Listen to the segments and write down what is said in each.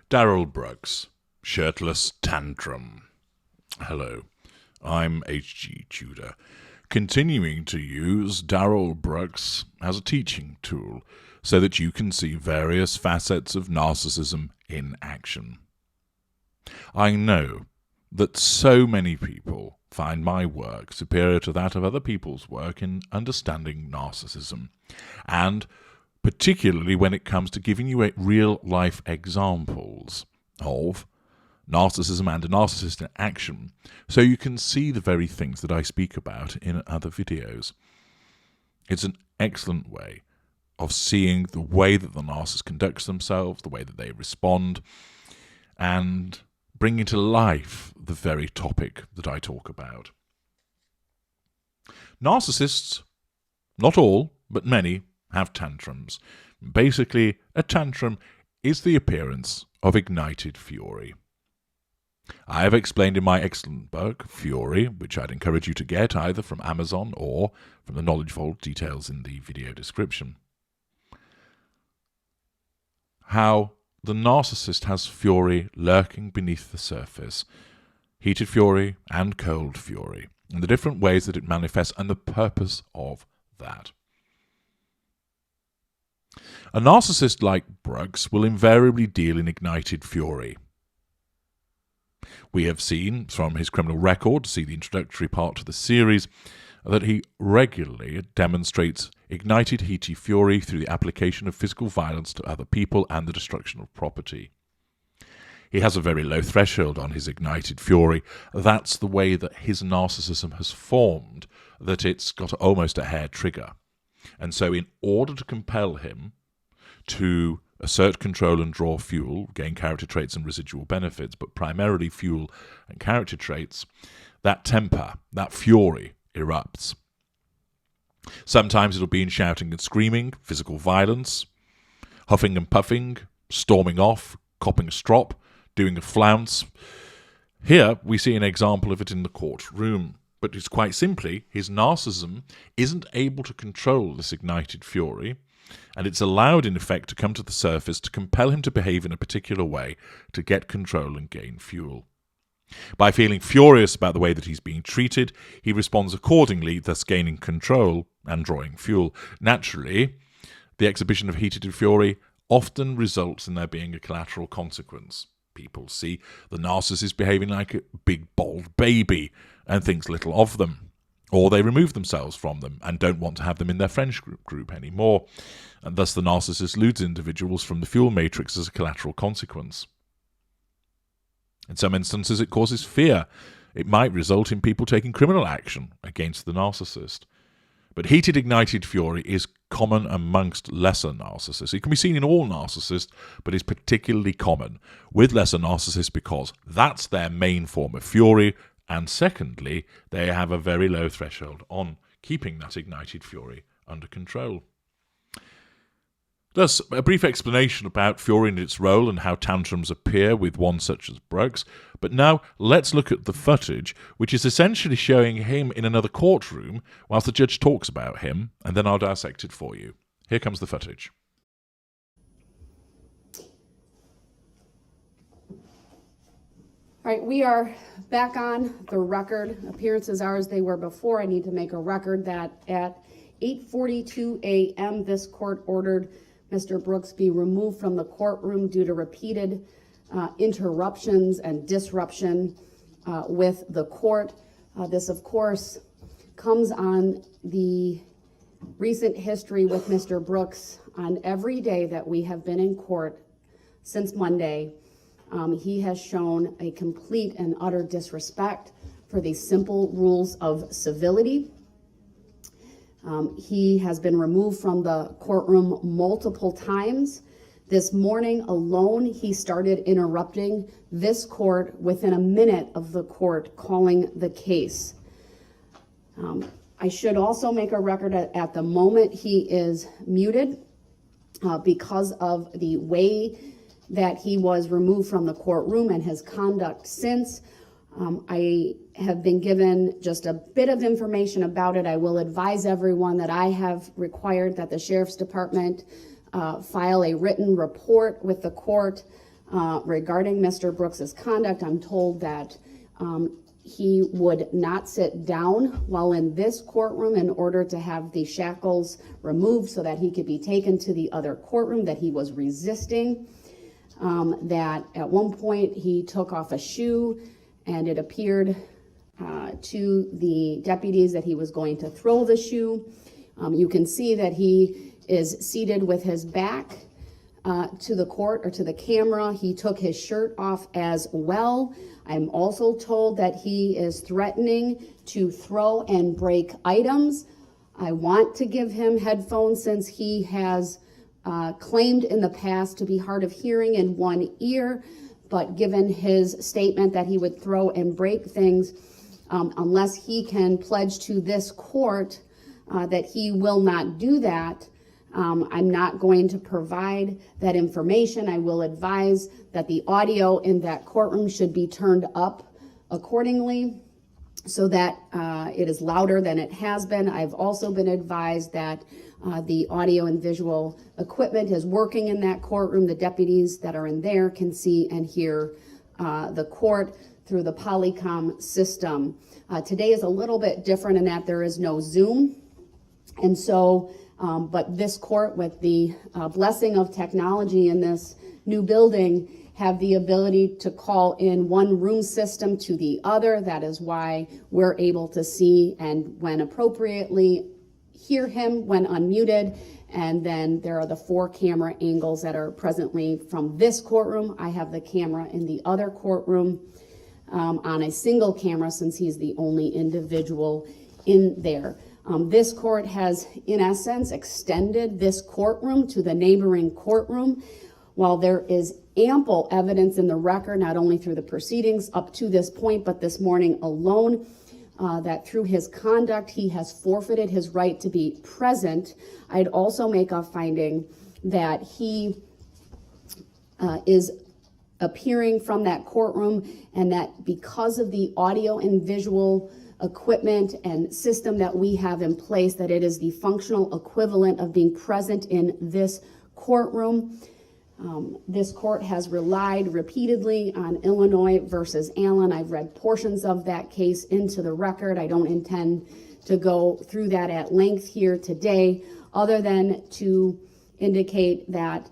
Darrell Brooks, Shirtless, Tantrum. Hello, I'm H.G. Tudor, continuing to use Darrell Brooks as a teaching tool so that you can see various facets of narcissism in action. I know that so many people find my work superior to that of other people's work in understanding narcissism, and particularly when it comes to giving you real-life examples of narcissism and a narcissist in action, so you can see the very things that I speak about in other videos. It's an excellent way of seeing the way that the narcissist conducts themselves, the way that they respond, and bringing to life the very topic that I talk about. Narcissists, not all, but many, have tantrums. Basically, a tantrum is the appearance of ignited fury. I have explained in my excellent book, Fury, which I'd encourage you to get either from Amazon or from the Knowledge Vault, details in the video description, how the narcissist has fury lurking beneath the surface, heated fury and cold fury, and the different ways that it manifests and the purpose of that. A narcissist like Brooks will invariably deal in ignited fury. We have seen from his criminal record, see the introductory part to the series, that he regularly demonstrates ignited heated fury through the application of physical violence to other people and the destruction of property. He has a very low threshold on his ignited fury. That's the way that his narcissism has formed, that it's got almost a hair trigger. And so in order to compel him to assert control and draw fuel, gain character traits and residual benefits, but primarily fuel and character traits, that temper, that fury erupts. Sometimes it'll be in shouting and screaming, physical violence, huffing and puffing, storming off, copping a strop, doing a flounce. Here we see an example of it in the courtroom. But it's quite simply, his narcissism isn't able to control this ignited fury, and it's allowed, in effect, to come to the surface to compel him to behave in a particular way to get control and gain fuel. By feeling furious about the way that he's being treated, he responds accordingly, thus gaining control and drawing fuel. Naturally, the exhibition of heated fury often results in there being a collateral consequence. People see the narcissist behaving like a big, bold baby and thinks little of them. Or they remove themselves from them and don't want to have them in their friendship group anymore. And thus the narcissist loses individuals from the fuel matrix as a collateral consequence. In some instances, it causes fear. It might result in people taking criminal action against the narcissist. But heated, ignited fury is common amongst lesser narcissists. It can be seen in all narcissists, but is particularly common with lesser narcissists because that's their main form of fury, and secondly, they have a very low threshold on keeping that ignited fury under control. Thus, a brief explanation about fury and its role and how tantrums appear with one such as Brooks. But now let's look at the footage, which is essentially showing him in another courtroom whilst the judge talks about him, and then I'll dissect it for you. Here comes the footage. All right, we are back on the record. Appearances are as they were before. I need to make a record that at 8:42 a.m. this court ordered Mr. Brooks be removed from the courtroom due to repeated interruptions and disruption with the court. This, of course, comes on the recent history with Mr. Brooks. On every day that we have been in court since Monday, he has shown a complete and utter disrespect for the simple rules of civility. He has been removed from the courtroom multiple times. This morning alone, he started interrupting this court within a minute of the court calling the case. I should also make a record at the moment he is muted because of the way that he was removed from the courtroom and his conduct since. I have been given just a bit of information about it. I will advise everyone that I have required that the Sheriff's Department file a written report with the court regarding Mr. Brooks's conduct. I'm told that he would not sit down while in this courtroom in order to have the shackles removed so that he could be taken to the other courtroom, that he was resisting, that at one point he took off a shoe, and it appeared to the deputies that he was going to throw the shoe. You can see that he is seated with his back to the court or to the camera. He took his shirt off as well. I'm also told that he is threatening to throw and break items. I want to give him headphones since he has claimed in the past to be hard of hearing in one ear, but given his statement that he would throw and break things, unless he can pledge to this court that he will not do that, I'm not going to provide that information. I will advise that the audio in that courtroom should be turned up accordingly so that it is louder than it has been. I've also been advised that the audio and visual equipment is working in that courtroom. The deputies that are in there can see and hear the court through the Polycom system. Today is a little bit different in that there is no Zoom. And so, but this court, with the blessing of technology in this new building, have the ability to call in one room system to the other. That is why we're able to see and, when appropriately, hear him when unmuted. And then there are the 4 camera angles that are presently from this courtroom. I have the camera in the other courtroom on a single camera since he's the only individual in there. This court has, in essence, extended this courtroom to the neighboring courtroom. While there is ample evidence in the record, not only through the proceedings up to this point, but this morning alone, that through his conduct, he has forfeited his right to be present. I'd also make a finding that he is appearing from that courtroom, and that because of the audio and visual equipment and system that we have in place, that it is the functional equivalent of being present in this courtroom. This court has relied repeatedly on Illinois versus Allen. I've read portions of that case into the record. I don't intend to go through that at length here today, other than to indicate that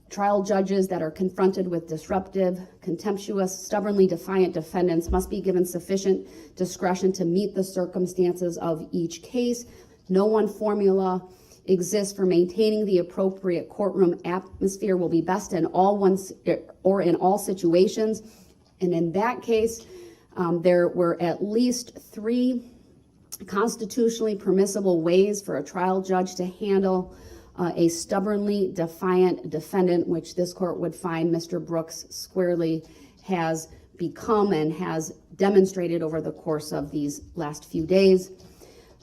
trial judges that are confronted with disruptive, contemptuous, stubbornly defiant defendants must be given sufficient discretion to meet the circumstances of each case. No one formula exists for maintaining the appropriate courtroom atmosphere will be best in all situations. And in that case, there were at least 3 constitutionally permissible ways for a trial judge to handle a stubbornly defiant defendant, which this court would find Mr. Brooks squarely has become and has demonstrated over the course of these last few days.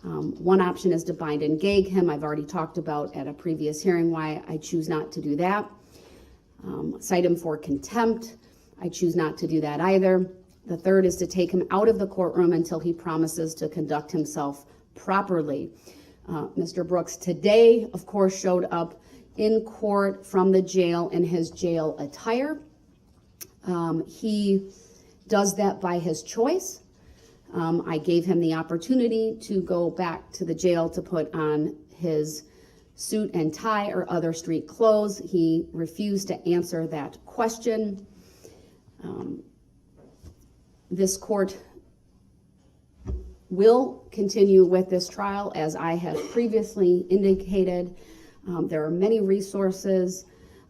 One option is to bind and gag him. I've already talked about at a previous hearing why I choose not to do that. Cite him for contempt. I choose not to do that either. The third is to take him out of the courtroom until he promises to conduct himself properly. Mr. Brooks today, of course, showed up in court from the jail in his jail attire. He does that by his choice. I gave him the opportunity to go back to the jail to put on his suit and tie or other street clothes. He refused to answer that question. This court will continue with this trial, as I have previously indicated. There are many resources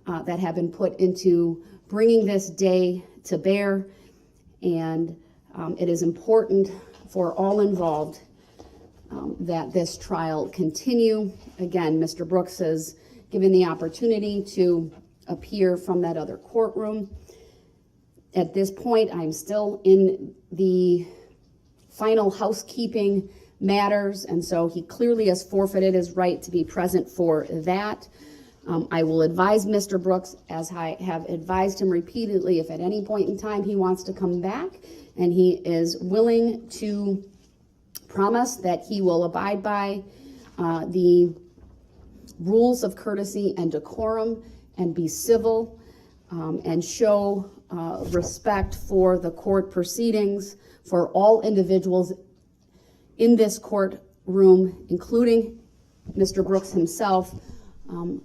that have been put into bringing this day to bear, and it is important for all involved that this trial continue. Again, Mr. Brooks is given the opportunity to appear from that other courtroom. At this point, I'm still in the final housekeeping matters, and so he clearly has forfeited his right to be present for that. I will advise Mr. Brooks, as I have advised him repeatedly, if at any point in time he wants to come back and he is willing to promise that he will abide by the rules of courtesy and decorum and be civil, and show respect for the court proceedings, for all individuals in this courtroom, including Mr. Brooks himself,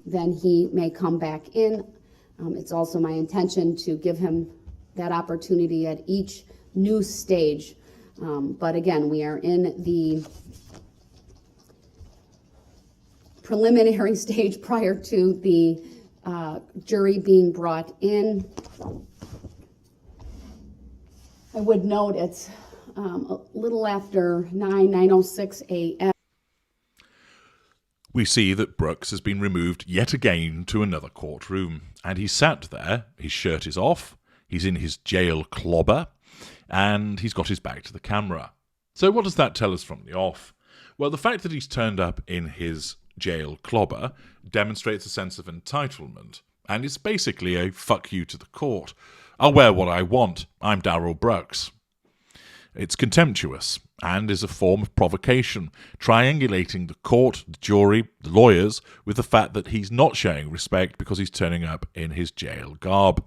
then he may come back in. It's also my intention to give him that opportunity at each new stage. But again, we are in the preliminary stage prior to the jury being brought in. I would note it's a little after 9:06 a.m. We see that Brooks has been removed yet again to another courtroom, and he's sat there, his shirt is off, he's in his jail clobber, and he's got his back to the camera. So what does that tell us from the off? Well, the fact that he's turned up in his jail clobber demonstrates a sense of entitlement, and it's basically a fuck you to the court. I'll wear what I want. I'm Darrell Brooks. It's contemptuous and is a form of provocation, triangulating the court, the jury, the lawyers with the fact that he's not showing respect because he's turning up in his jail garb.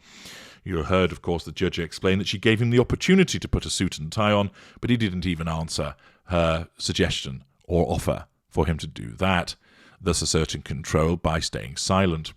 You heard, of course, the judge explain that she gave him the opportunity to put a suit and tie on, but he didn't even answer her suggestion or offer for him to do that, thus asserting control by staying silent.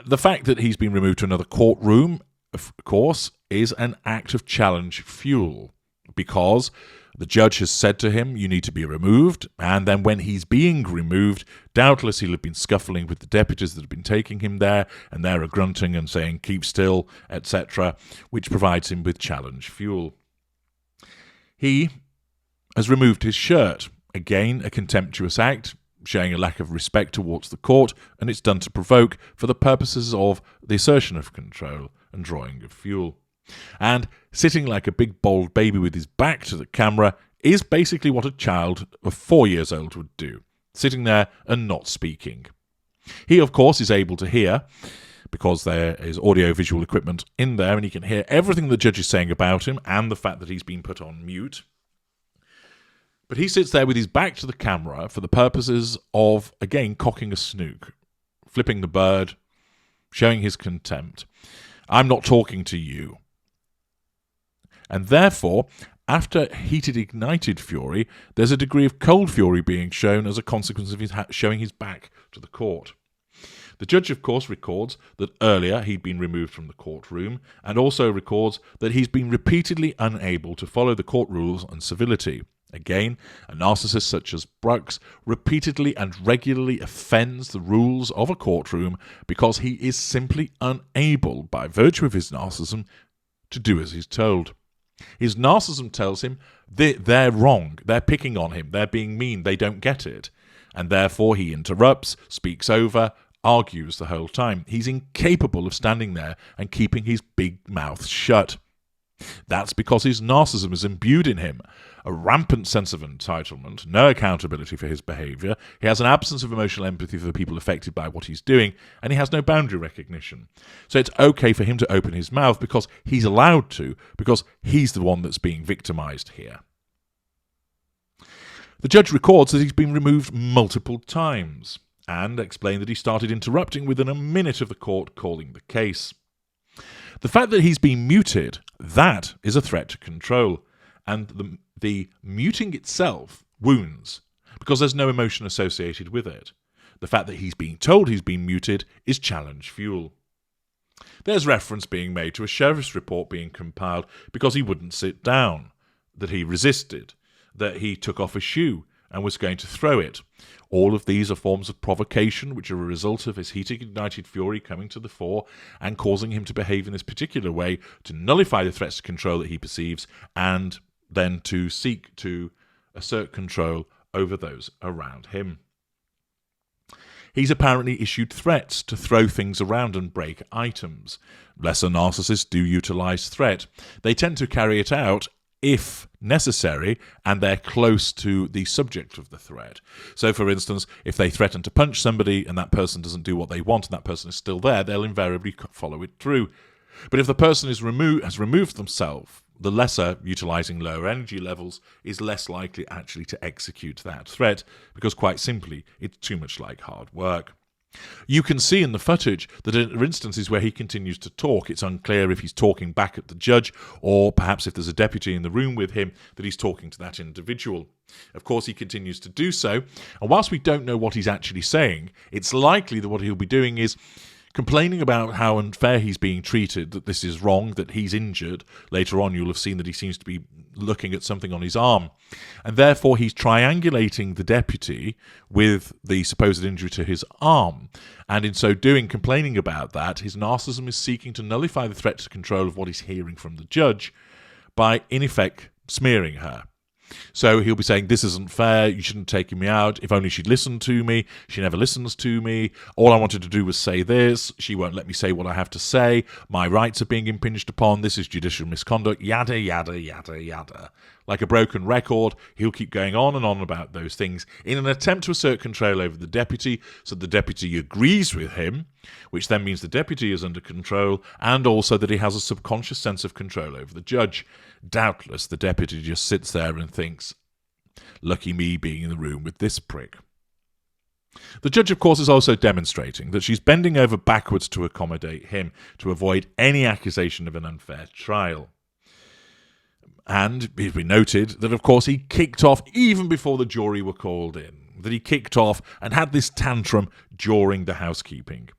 The fact that he's been removed to another courtroom, of course, is an act of challenge fuel, because the judge has said to him, you need to be removed, and then when he's being removed, doubtless he'll have been scuffling with the deputies that have been taking him there, and they're grunting and saying, keep still, etc., which provides him with challenge fuel. He has removed his shirt, again a contemptuous act, showing a lack of respect towards the court, and it's done to provoke for the purposes of the assertion of control and drawing of fuel. And sitting like a big bold baby with his back to the camera is basically what a child of 4 years old would do, sitting there and not speaking. He, of course, is able to hear, because there is audio-visual equipment in there, and he can hear everything the judge is saying about him and the fact that he's been put on mute. But he sits there with his back to the camera for the purposes of, again, cocking a snook, flipping the bird, showing his contempt. I'm not talking to you. And therefore, after heated, ignited fury, there's a degree of cold fury being shown as a consequence of his showing his back to the court. The judge, of course, records that earlier he'd been removed from the courtroom, and also records that he's been repeatedly unable to follow the court rules and civility. Again, a narcissist such as Brooks repeatedly and regularly offends the rules of a courtroom because he is simply unable, by virtue of his narcissism, to do as he's told. His narcissism tells him they're wrong, they're picking on him, they're being mean, they don't get it. And therefore he interrupts, speaks over, argues the whole time. He's incapable of standing there and keeping his big mouth shut. That's because his narcissism is imbued in him. A rampant sense of entitlement, no accountability for his behaviour, he has an absence of emotional empathy for the people affected by what he's doing, and he has no boundary recognition. So it's okay for him to open his mouth because he's allowed to, because he's the one that's being victimised here. The judge records that he's been removed multiple times, and explained that he started interrupting within a minute of the court calling the case. The fact that he's been muted, that is a threat to control, and the muting itself wounds, because there's no emotion associated with it. The fact that he's being told he's been muted is challenge fuel. There's reference being made to a sheriff's report being compiled because he wouldn't sit down, that he resisted, that he took off a shoe and was going to throw it. All of these are forms of provocation which are a result of his heated, ignited fury coming to the fore and causing him to behave in this particular way to nullify the threats to control that he perceives and then to seek to assert control over those around him. He's apparently issued threats to throw things around and break items. Lesser narcissists do utilise threat. They tend to carry it out if necessary, and they're close to the subject of the threat. So, for instance, if they threaten to punch somebody and that person doesn't do what they want and that person is still there, they'll invariably follow it through. But if the person has removed themselves, the lesser, utilising lower energy levels, is less likely actually to execute that threat, because quite simply, it's too much like hard work. You can see in the footage that there are instances where he continues to talk. It's unclear if he's talking back at the judge or perhaps if there's a deputy in the room with him that he's talking to that individual. Of course, he continues to do so. And whilst we don't know what he's actually saying, it's likely that what he'll be doing is complaining about how unfair he's being treated, that this is wrong, that he's injured. Later on, you'll have seen that he seems to be looking at something on his arm. And therefore, he's triangulating the deputy with the supposed injury to his arm. And in so doing, complaining about that, his narcissism is seeking to nullify the threat to control of what he's hearing from the judge by, in effect, smearing her. So he'll be saying, this isn't fair, you shouldn't have taken me out, if only she'd listened to me, she never listens to me, all I wanted to do was say this, she won't let me say what I have to say, my rights are being impinged upon, this is judicial misconduct, yada, yada, yada, yada. Like a broken record, he'll keep going on and on about those things in an attempt to assert control over the deputy, so the deputy agrees with him, which then means the deputy is under control, and also that he has a subconscious sense of control over the judge. Doubtless, the deputy just sits there and thinks, lucky me being in the room with this prick. The judge, of course, is also demonstrating that she's bending over backwards to accommodate him, to avoid any accusation of an unfair trial. And it be noted that, of course, he kicked off even before the jury were called in, that he kicked off and had this tantrum during the housekeeping.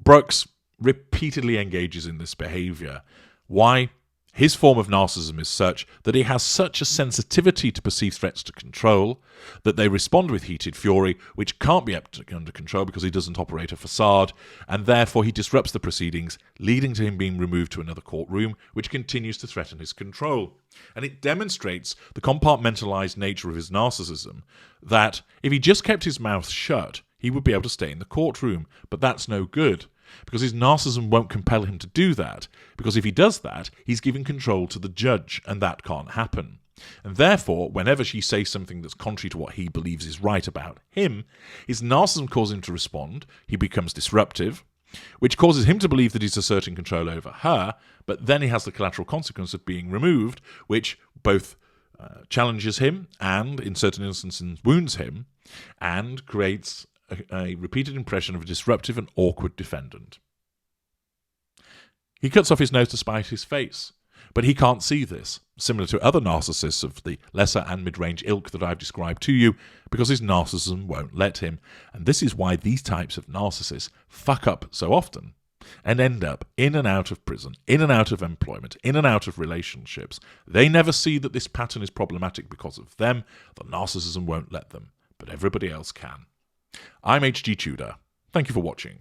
Brooks repeatedly engages in this behaviour. Why? His form of narcissism is such that he has such a sensitivity to perceived threats to control that they respond with heated fury, which can't be under control because he doesn't operate a facade, and therefore he disrupts the proceedings, leading to him being removed to another courtroom, which continues to threaten his control. And it demonstrates the compartmentalized nature of his narcissism, that if he just kept his mouth shut, he would be able to stay in the courtroom, but that's no good. Because his narcissism won't compel him to do that. Because if he does that, he's giving control to the judge, and that can't happen. And therefore, whenever she says something that's contrary to what he believes is right about him, his narcissism causes him to respond, he becomes disruptive, which causes him to believe that he's asserting control over her, but then he has the collateral consequence of being removed, which both challenges him and, in certain instances, wounds him, and creates a repeated impression of a disruptive and awkward defendant. He cuts off his nose to spite his face, but he can't see this, similar to other narcissists of the lesser and mid-range ilk that I've described to you, because his narcissism won't let him. And this is why these types of narcissists fuck up so often and end up in and out of prison, in and out of employment, in and out of relationships. They never see that this pattern is problematic because of them. The narcissism won't let them, but everybody else can. I'm H.G. Tudor. Thank you for watching.